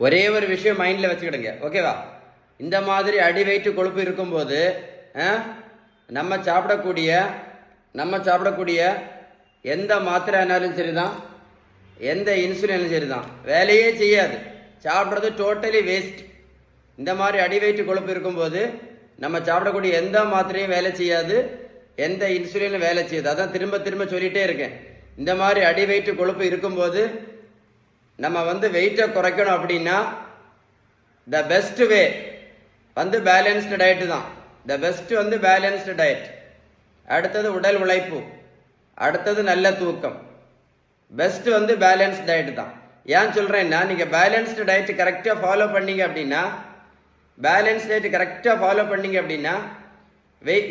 ஒரே ஒரு விஷயம் மைண்டில் வச்சுக்கிடுங்க, ஓகேவா? இந்த மாதிரி அடி வயிற்று கொழுப்பு இருக்கும்போது நம்ம சாப்பிடக்கூடிய எந்த மாத்திரைனாலும் சரிதான், எந்த இன்சுலினும் சரிதான், வேலையே செய்யாது. சாப்பிட்றது டோட்டலி வேஸ்ட். இந்த மாதிரி அடி வயிற்று கொழுப்பு இருக்கும்போது நம்ம சாப்பிடக்கூடிய எந்த மாத்திரையும் வேலை செய்யாது, எந்த இன்சுலினும் வேலை செய்யாது. அதான் திரும்ப திரும்ப சொல்லிகிட்டே இருக்கேன். இந்த மாதிரி அடி வயிற்று கொழுப்பு இருக்கும்போது நம்ம வெயிட்டை குறைக்கணும் அப்படின்னா the best way balanced diet தான். The best balanced diet. அடுத்தது உடல் உழைப்பு, அடுத்தது நல்ல தூக்கம். பெஸ்ட் பேலன்ஸ்டு டயட் தான். ஏன் சொல்கிறேன்னா, நீங்கள் பேலன்ஸ்டு டயட் கரெக்டாக ஃபாலோ பண்ணீங்க அப்படின்னா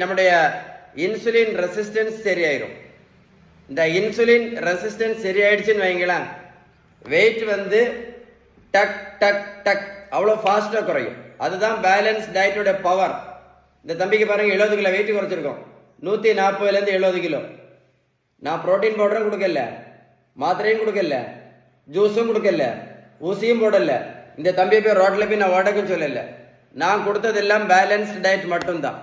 நம்முடைய இன்சுலின் ரெசிஸ்டன்ஸ் சரியாயிரும். இந்த இன்சுலின் ரெசிஸ்டன்ஸ் சரியாயிடுச்சுன்னு வைங்களேன், வெயிட் டக் டக் டக் அவ்வளோ ஃபாஸ்ட்டாக குறையும். அதுதான் பேலன்ஸ் டயட்டோட பவர். இந்த தம்பிக்கு பாருங்கள், 70 கிலோ வெயிட் குறைச்சிருக்கோம். 140லேருந்து 70 கிலோ. நான் ப்ரோட்டீன் பவுடரும் கொடுக்கல, மாத்திரையும் கொடுக்கல, ஜூஸும் கொடுக்கல, ஊசியும் போடல. இந்த தம்பியை போய் ரோட்டில் போய் நான் ஓடக்குன்னு சொல்லலை. நான் கொடுத்ததெல்லாம் பேலன்ஸ்டு டயட் மட்டும்தான்.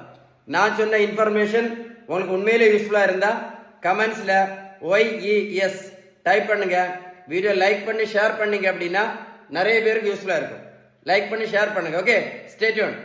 நான் சொன்ன இன்ஃபர்மேஷன் உங்களுக்கு உண்மையிலே யூஸ்ஃபுல்லாக இருந்தால் கமெண்ட்ஸில் OYES டைப் பண்ணுங்க. வீடியோ லைக் பண்ணி ஷேர் பண்ணீங்க அப்படின்னா நிறைய பேருக்கு யூஸ்ஃபுல்லாக இருக்கும். லைக் பண்ணி ஷேர் பண்ணுங்க. Okay, stay tune.